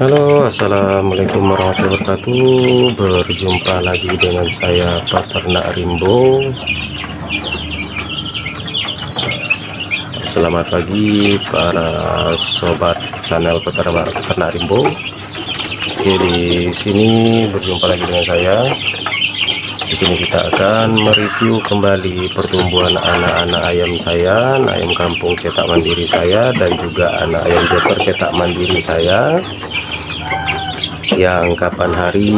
Halo, assalamualaikum warahmatullahi wabarakatuh. Berjumpa lagi dengan saya Peternak Rimbo. Selamat pagi para sobat channel Peternak Rimbo. Oke, di sini berjumpa lagi dengan saya. Di sini kita akan mereview kembali pertumbuhan anak-anak ayam saya, ayam kampung cetak mandiri saya, dan juga anak ayam joker cetak mandiri saya, yang kapan hari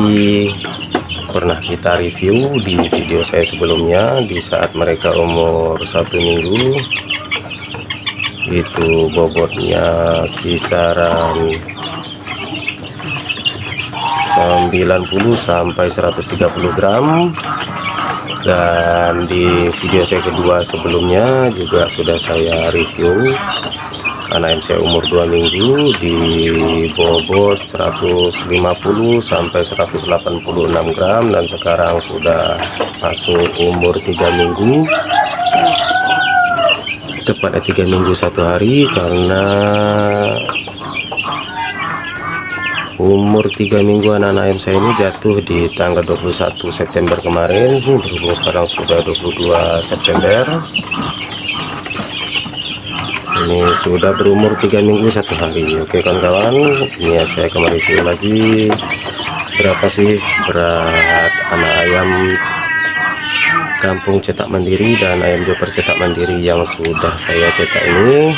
pernah kita review di video saya sebelumnya. Di saat mereka umur 1 minggu itu bobotnya kisaran 90 sampai 130 gram, dan di video saya kedua sebelumnya juga sudah saya review anak ayam saya umur 2 minggu di bobot 150 sampai 186 gram, dan sekarang sudah masuk umur 3 minggu, tepatnya 3 minggu 1 hari, karena umur 3 minggu anak-anak ayam saya ini jatuh di tanggal 21 September kemarin, berhubung sekarang sudah 22 September. Ini sudah berumur 3 minggu 1 hari. Oke kawan-kawan, ini ya saya kembali review lagi berapa sih berat anak ayam kampung cetak mandiri dan ayam joker cetak mandiri yang sudah saya cetak ini,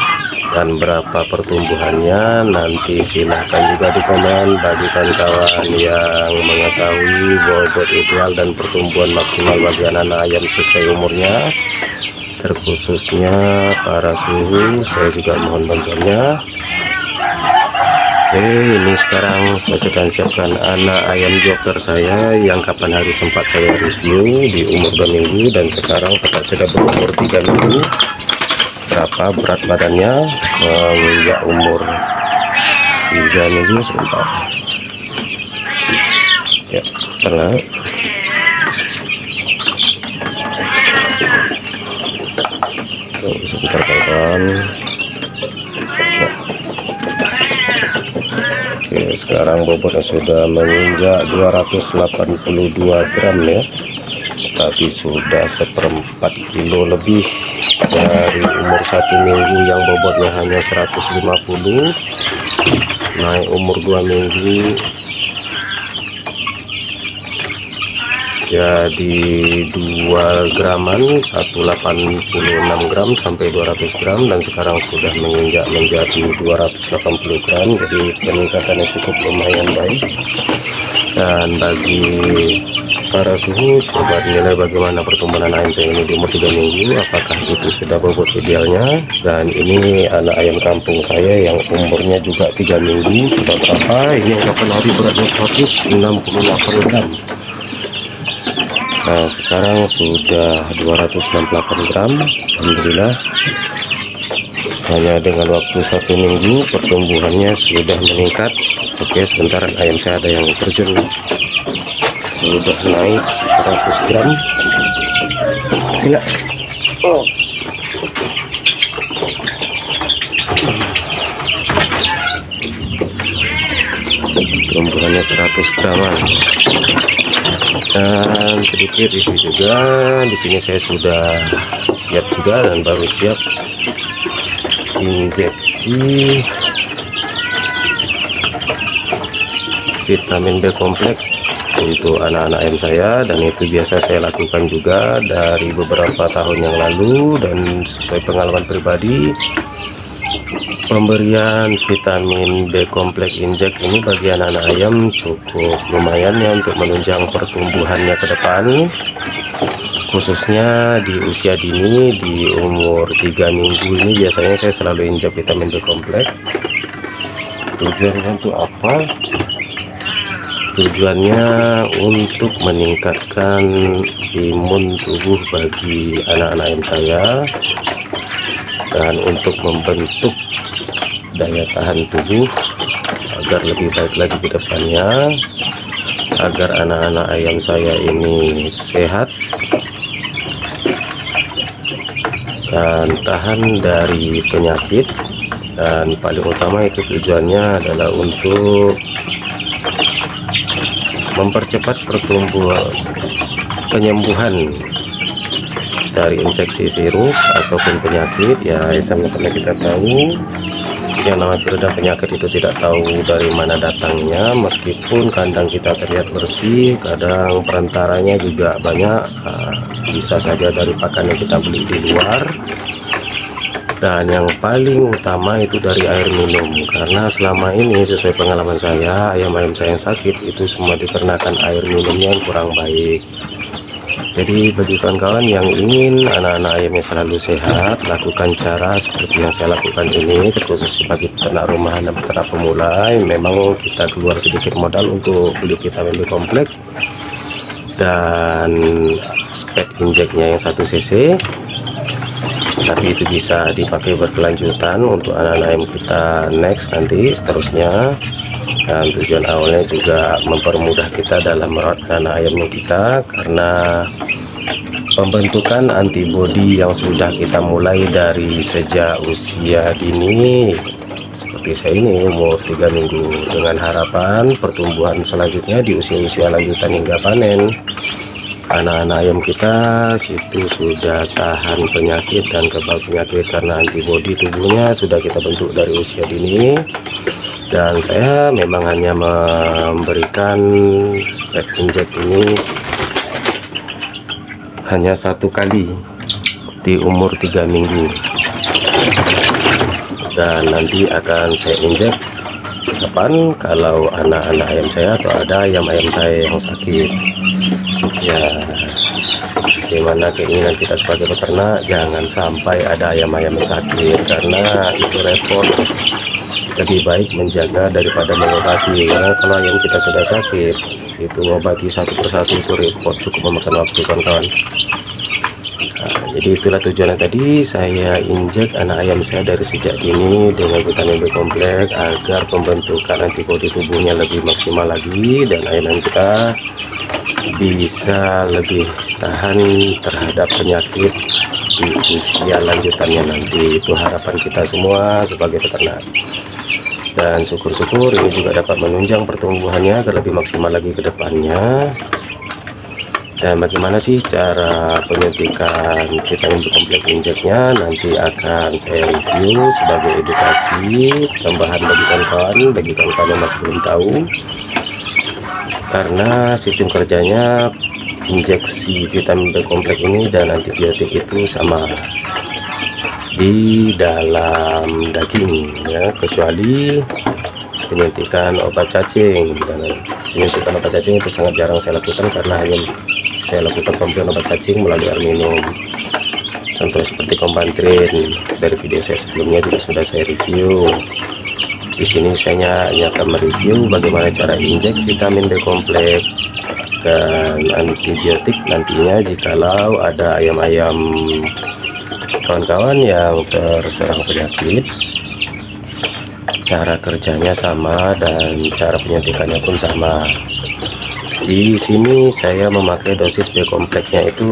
dan berapa pertumbuhannya. Nanti silahkan juga di komen bagi kawan-kawan yang mengetahui bobot ideal dan pertumbuhan maksimal bagi anak ayam sesuai umurnya, terkhususnya para suhu. Saya juga mohon bantuannya. Oke, ini sekarang saya sedang siapkan anak ayam joker saya yang kapan hari sempat saya review di umur 2 minggu, dan sekarang tepat sudah berumur 3 minggu. Berapa berat badannya menginjak umur 3 minggu. Sebentar ya, tenang. Sebentar kawan. Ya. Oke, sekarang bobotnya sudah menginjak 282 gram ya, tapi sudah 1/4 kilo lebih dari umur 1 minggu yang bobotnya hanya 150. Naik umur 2 minggu jadi 2 graman, 186 gram sampai 200 gram, dan sekarang sudah menginjak menjadi 280 gram. Jadi peningkatannya cukup lumayan baik. Dan bagi para suhu, coba dinilai bagaimana pertumbuhan anak ayam saya ini di umur 3 minggu, apakah itu sudah bobot idealnya. Dan ini anak ayam kampung saya yang umurnya juga 3 minggu, sudah berapa ini yang kapan hari beratnya 168 gram. Nah sekarang sudah 268 gram. Alhamdulillah, hanya dengan waktu 1 minggu pertumbuhannya sudah meningkat. Oke, sebentar, ayam saya ada yang terjun, sudah naik 100 gram. Sila. Oh. Pertumbuhannya 100 graman. Dan sedikit review juga, di sini saya sudah siap juga dan baru siap injeksi vitamin B kompleks untuk anak-anak ayam saya, dan itu biasa saya lakukan juga dari beberapa tahun yang lalu. Dan sesuai pengalaman pribadi, pemberian vitamin B kompleks injek ini bagi anak-anak ayam cukup lumayan ya untuk menunjang pertumbuhannya ke depan, khususnya di usia dini. Di umur 3 minggu ini biasanya saya selalu injek vitamin B kompleks. Tujuannya untuk apa? Tujuannya untuk meningkatkan imun tubuh bagi anak-anak ayam saya, dan untuk membentuk daya tahan tubuh agar lebih baik lagi ke depannya, agar anak-anak ayam saya ini sehat dan tahan dari penyakit. Dan paling utama itu tujuannya adalah untuk mempercepat penyembuhan dari infeksi virus ataupun penyakit. Ya, sama-sama kita tahu yang namanya virus dan penyakit itu tidak tahu dari mana datangnya. Meskipun kandang kita terlihat bersih, kadang perantaranya juga banyak, bisa saja dari pakan yang kita beli di luar. Dan yang paling utama itu dari air minum, karena selama ini sesuai pengalaman saya, ayam-ayam saya yang sakit itu semua dikarenakan air minumnya yang kurang baik. Jadi bagi kawan-kawan yang ingin anak-anak ayamnya selalu sehat, lakukan cara seperti yang saya lakukan ini, terkhusus bagi peternak rumahan dan peternak pemula. Memang kita keluar sedikit modal untuk beli vitamin B kompleks dan spek injeknya yang 1 cc, tapi itu bisa dipakai berkelanjutan untuk anak-anak ayam kita next nanti seterusnya. Dan tujuan awalnya juga mempermudah kita dalam merawat anak ayam kita, karena pembentukan antibodi yang sudah kita mulai dari sejak usia dini seperti saya ini umur 3 minggu, dengan harapan pertumbuhan selanjutnya di usia-usia lanjutan hingga panen anak-anak ayam kita situ sudah tahan penyakit dan kebal penyakit, karena antibodi tubuhnya sudah kita bentuk dari usia dini. Dan saya memang hanya memberikan spek injek ini hanya 1 kali di umur 3 minggu, dan nanti akan saya injek kapan kalau anak-anak ayam saya atau ada ayam-ayam saya yang sakit. Ya, bagaimana keinginan kita sebagai peternak, jangan sampai ada ayam-ayam sakit, karena itu repot. Lebih baik menjaga daripada mengobati, karena kalau ayam kita sudah sakit itu mengobati satu persatu itu repot, cukup memakan waktu kawan-kawan. Jadi itulah tujuannya tadi saya injek anak ayam saya dari sejak dini dengan vitamin B kompleks, agar pembentukan antibodi tubuhnya lebih maksimal lagi dan ayam kita bisa lebih tahan terhadap penyakit di usia lanjutannya nanti. Itu harapan kita semua sebagai peternak, dan syukur-syukur ini juga dapat menunjang pertumbuhannya agar lebih maksimal lagi ke depannya. Dan bagaimana sih cara penyuntikan vitamin B kompleks injeknya, nanti akan saya review sebagai edukasi tambahan bagi kawan-kawan yang masih belum tahu. Karena sistem kerjanya injeksi vitamin B kompleks ini dan antibiotik itu sama di dalam daging ya, kecuali penyuntikan obat cacing. Dan penyuntikan obat cacing itu sangat jarang saya lakukan, karena hanya saya lakukan pemberian obat cacing melalui air minum. Contoh seperti Kompantrin, dari video saya sebelumnya juga sudah saya review. Di sini saya hanya akan mereview bagaimana cara injek vitamin B kompleks dan antibiotik nantinya jikalau ada ayam-ayam kawan-kawan yang terserang penyakit. Cara kerjanya sama dan cara penyuntikannya pun sama. Di sini saya memakai dosis B kompleksnya itu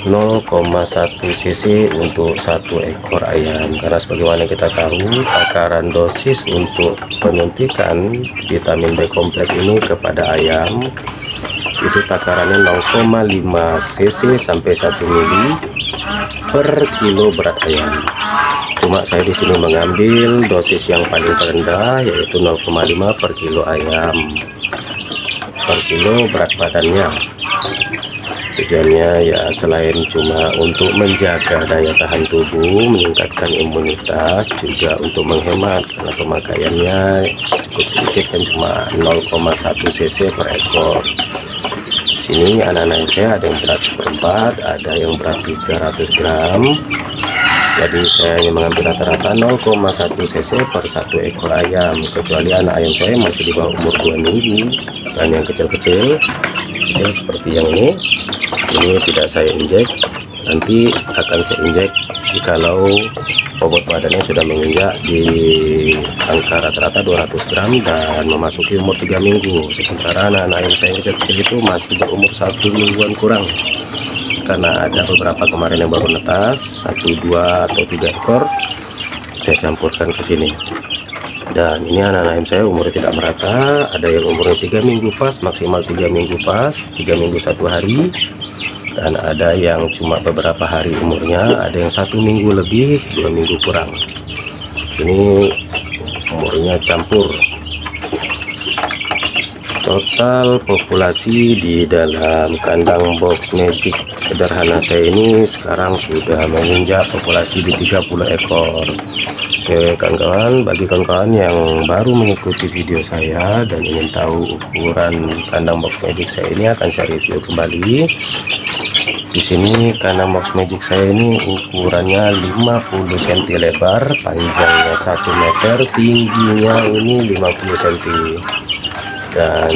0,1 cc untuk 1 ekor ayam, karena sebagaimana kita tahu takaran dosis untuk penyuntikan vitamin B kompleks ini kepada ayam itu takarannya 0,5 cc sampai 1 mili per kilo berat ayam. Cuma saya di sini mengambil dosis yang paling rendah, yaitu 0,5 per kilo ayam per kilo berat badannya. Tujuannya ya selain cuma untuk menjaga daya tahan tubuh, meningkatkan imunitas, juga untuk menghemat karena pemakaiannya cukup sedikit kan, cuma 0,1 cc per ekor. Sini anak-anak saya ada yang berat 1/4, ada yang berat 300 gram. Jadi saya hanya mengambil rata-rata 0,1 cc per 1 ekor ayam, kecuali anak ayam saya masih di bawah umur 2 minggu. Dan yang kecil-kecil seperti yang ini tidak saya injek, nanti akan saya injek jikalau bobot badannya sudah menginjak di angka rata-rata 200 gram dan memasuki umur 3 minggu. Sementara anak-anak ayam saya yang kecil-kecil itu masih berumur 1 mingguan kurang, karena ada beberapa kemarin yang baru netas 1, 2 atau 3 ekor saya campurkan ke sini. Dan ini anak-anak ayam saya umurnya tidak merata, ada yang umurnya 3 minggu pas, maksimal 3 minggu pas, 3 minggu 1 hari, dan ada yang cuma beberapa hari umurnya, ada yang 1 minggu lebih, 2 minggu kurang. Ini umurnya campur. Total populasi di dalam kandang box magic sederhana saya ini sekarang sudah menginjak populasi di 30 ekor. Oke kawan-kawan, bagi kawan-kawan yang baru mengikuti video saya dan ingin tahu ukuran kandang box magic saya ini, akan saya review kembali. Di sini kandang box magic saya ini ukurannya 50 cm lebar, panjangnya 1 meter, tingginya ini 50 cm, dan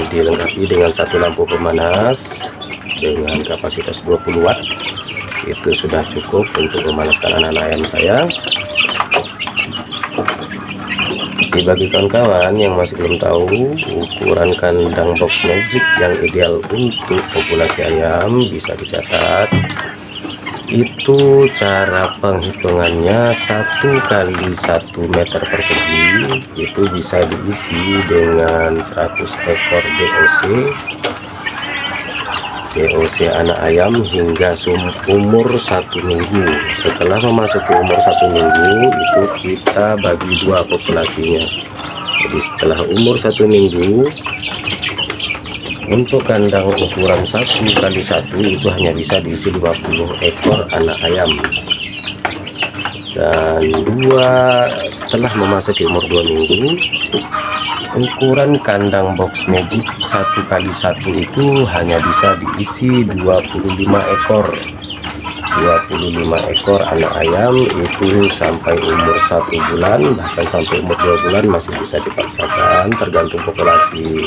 dilengkapi dengan satu lampu pemanas dengan kapasitas 20 watt. Itu sudah cukup untuk memanaskan anak-anak ayam saya. Jadi bagi kawan-kawan yang masih belum tahu ukuran kandang box magic yang ideal untuk populasi ayam, bisa dicatat. Itu cara penghitungannya 1 kali 1 meter persegi itu bisa diisi dengan 100 ekor DOC anak ayam hingga umur 1 minggu. Setelah memasuki umur 1 minggu itu kita bagi 2 populasinya. Jadi setelah umur 1 minggu, untuk kandang ukuran 1 kali 1 itu hanya bisa diisi 50 ekor anak ayam. Dan setelah memasuki umur 2 minggu, ukuran kandang box magic 1 kali 1 itu hanya bisa diisi 25 ekor. 25 ekor anak ayam itu sampai umur 1 bulan, bahkan sampai umur 2 bulan masih bisa dipaksakan, tergantung populasi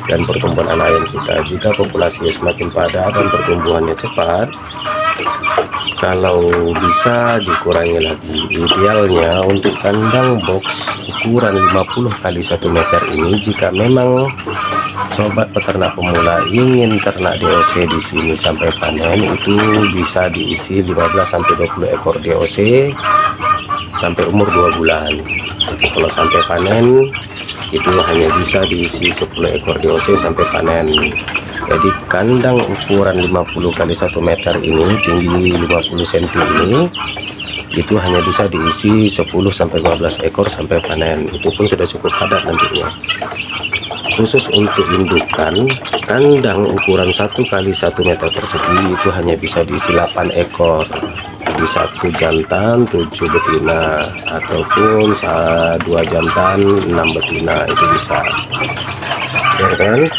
dan pertumbuhan anak ayam kita. Jika populasinya semakin padat dan pertumbuhannya cepat, kalau bisa dikurangi lagi. Idealnya untuk kandang box ukuran 50 kali 1 meter ini, jika memang sobat peternak pemula ingin ternak DOC di sini sampai panen, itu bisa diisi 15 sampai 20 ekor DOC sampai umur 2 bulan. Tapi kalau sampai panen itu hanya bisa diisi 10 ekor DOC sampai panen. Jadi kandang ukuran 50 kali 1 meter ini, tinggi 50 cm ini, itu hanya bisa diisi 10 sampai 15 ekor sampai panen. Itu pun sudah cukup padat nantinya. Khusus untuk indukan, kandang ukuran 1 kali 1 meter persegi itu hanya bisa diisi 8 ekor. Jadi 1 jantan 7 betina, ataupun 2 jantan 6 betina, itu bisa. Ya kan?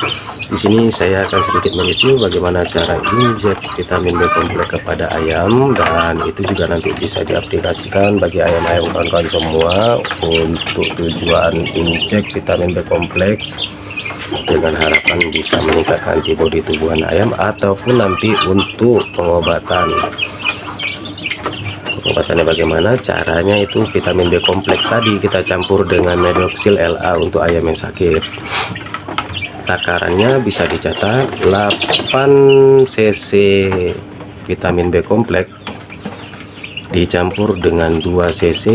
Di sini saya akan sedikit mereview bagaimana cara injek vitamin B kompleks kepada ayam, dan itu juga nanti bisa diaplikasikan bagi ayam-ayam kawan-kawan semua untuk tujuan injek vitamin B kompleks dengan harapan bisa meningkatkan antibodi tubuhan ayam, ataupun nanti untuk pengobatan. Pengobatannya bagaimana caranya? Itu vitamin B kompleks tadi kita campur dengan Medoxil LA untuk ayam yang sakit. Takarannya bisa dicatat 8 cc vitamin B kompleks dicampur dengan 2 cc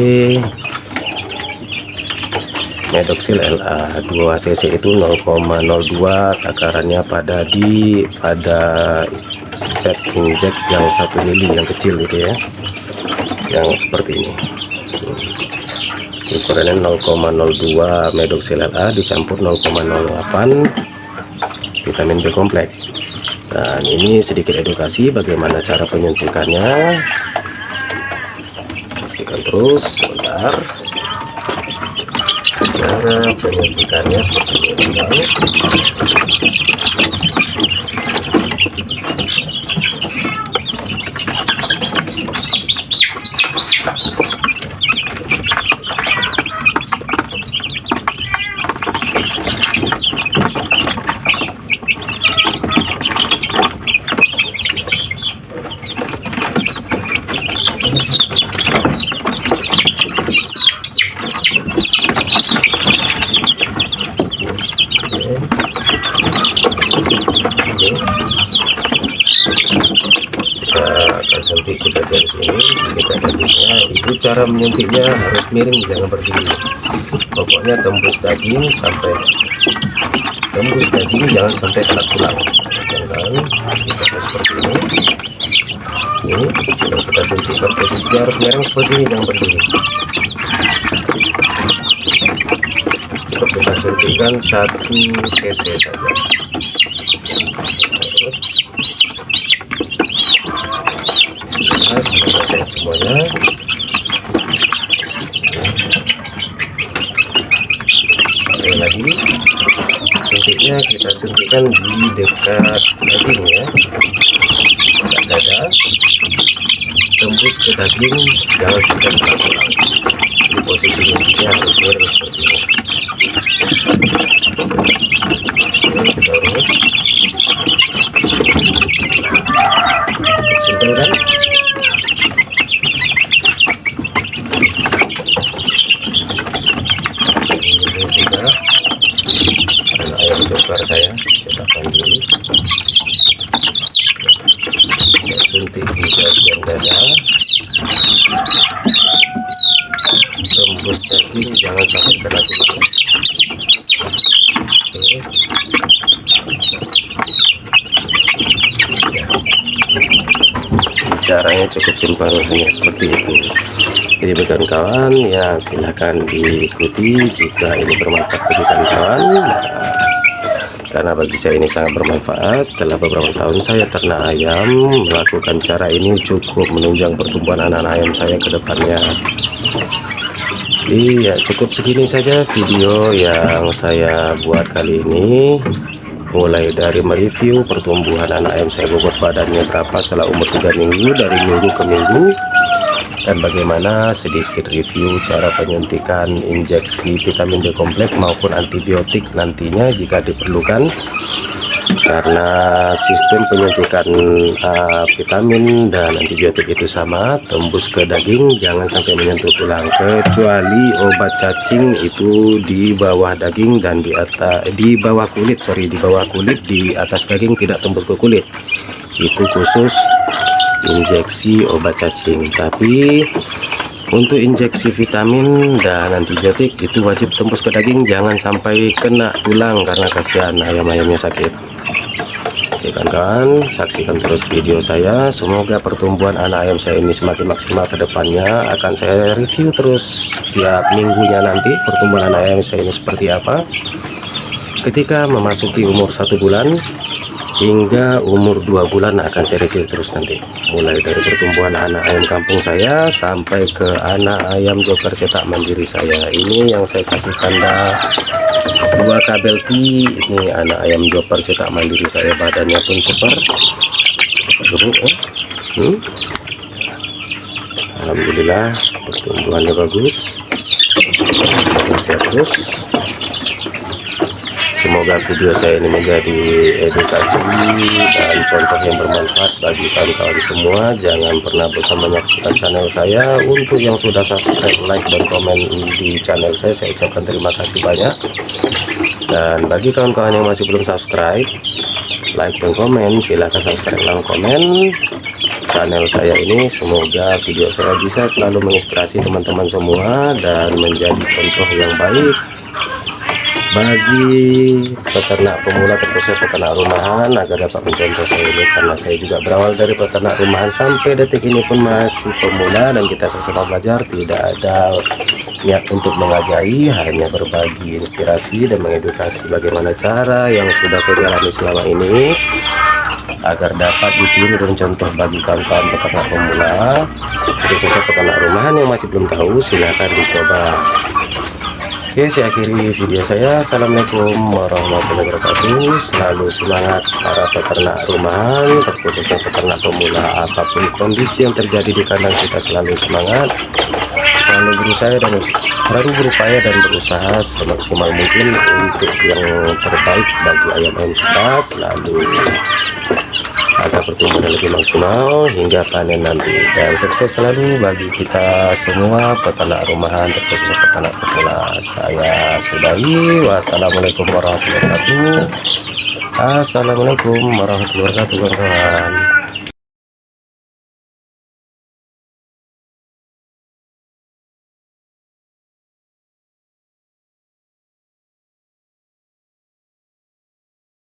Medoxil LA. 2 cc itu 0,02, takarannya pada spek injek yang 1 mili yang kecil gitu ya, yang seperti ini. Ukurannya 0,02 Medoxil LA dicampur 0,08 vitamin B kompleks. Dan ini sedikit edukasi bagaimana cara penyuntikannya. Saksikan terus sebentar. Cara penyuntikannya seperti ini. kita akan suntik ke bagian sini. Ini dagingnya, itu cara menyuntiknya harus miring, jangan berdiri. Pokoknya tembus daging, jangan sampai kena tulang. Jangan kita seperti ini sedang kita suntikkan, posisinya harus miring seperti ini, jangan berdiri. Cukup kita suntikkan 1 cc saja. Sudah selesai semuanya. Oke, lagi suntiknya kita suntikkan di dekat daging ya, dekat dada, tembus ke daging, jangan sampai ke tulang. Di posisi suntiknya harus miring seperti ini. Oke, kita urut. Simpel kan? Ini juga dan ayam joker saya cetak mandiri. Kita suntik di bagian dada, tembus daging, jangan sampai kena tulang. Oke. Caranya cukup simpel, hanya seperti itu. Jadi bagi kawan-kawan ya silahkan diikuti jika ini bermanfaat bagi kawan-kawan. Karena bagi saya ini sangat bermanfaat. Setelah beberapa tahun saya ternak ayam, melakukan cara ini cukup menunjang pertumbuhan anak-anak ayam saya ke depannya. Jadi ya cukup segini saja video yang saya buat kali ini. Mulai dari mereview pertumbuhan anak ayam saya, bobot badannya berapa setelah umur 3 minggu, dari minggu ke minggu, dan bagaimana sedikit review cara penyuntikan injeksi vitamin B kompleks maupun antibiotik nantinya jika diperlukan. Karena sistem penyuntikan vitamin dan antibiotik itu sama, tembus ke daging, jangan sampai menyentuh tulang, kecuali obat cacing itu di bawah daging dan di bawah kulit, di atas daging, tidak tembus ke kulit. Itu khusus injeksi obat cacing. Tapi untuk injeksi vitamin dan antibiotik itu wajib tembus ke daging, jangan sampai kena tulang karena kasihan ayam-ayamnya sakit. Oke kawan-kawan, saksikan terus video saya. Semoga pertumbuhan anak ayam saya ini semakin maksimal ke depannya. Akan saya review terus tiap minggunya nanti pertumbuhan anak ayam saya ini seperti apa. Ketika memasuki umur 1 bulan hingga umur 2 bulan akan saya review terus nanti. Mulai dari pertumbuhan anak ayam kampung saya sampai ke anak ayam joker cetak mandiri saya. Ini yang saya kasih tanda 2 kabel T. Ini anak ayam joker cetak mandiri saya, badannya pun super gemuk ya. Alhamdulillah pertumbuhannya bagus. Terus semoga video saya ini menjadi edukasi dan contoh yang bermanfaat bagi kawan-kawan semua. Jangan pernah bosan menyaksikan channel saya. Untuk yang sudah subscribe, like, dan komen di channel saya ucapkan terima kasih banyak. Dan bagi kawan-kawan yang masih belum subscribe, like dan komen, silahkan subscribe dan komen channel saya ini. Semoga video saya bisa selalu menginspirasi teman-teman semua dan menjadi contoh yang baik bagi peternak pemula, terkhususnya peternak rumahan, agar dapat mencontoh saya ini. Karena saya juga berawal dari peternak rumahan sampai detik ini pun masih pemula, dan kita sama-sama belajar. Tidak ada niat untuk mengajari, hanya berbagi inspirasi dan mengedukasi bagaimana cara yang sudah saya jalani selama ini, agar dapat ditiru dan contoh bagi kawan-kawan peternak pemula, khususnya peternak rumahan yang masih belum tahu. Silahkan dicoba. Oke, saya akhiri video saya. Assalamualaikum warahmatullahi wabarakatuh. Selalu semangat para peternak rumahan, terkhususnya peternak pemula. Apapun kondisi yang terjadi di kandang, kita selalu semangat, selalu berupaya dan berusaha semaksimal mungkin untuk yang terbaik bagi ayam-ayam kita, selalu agar pertumbuhan lebih maksimal hingga panen nanti. Dan sukses selalu bagi kita semua peternak rumahan, terkhususnya peternak pemula. Saya sudahi. Wassalamualaikum warahmatullahi wabarakatuh. Assalamualaikum warahmatullahi wabarakatuh kawan-kawan.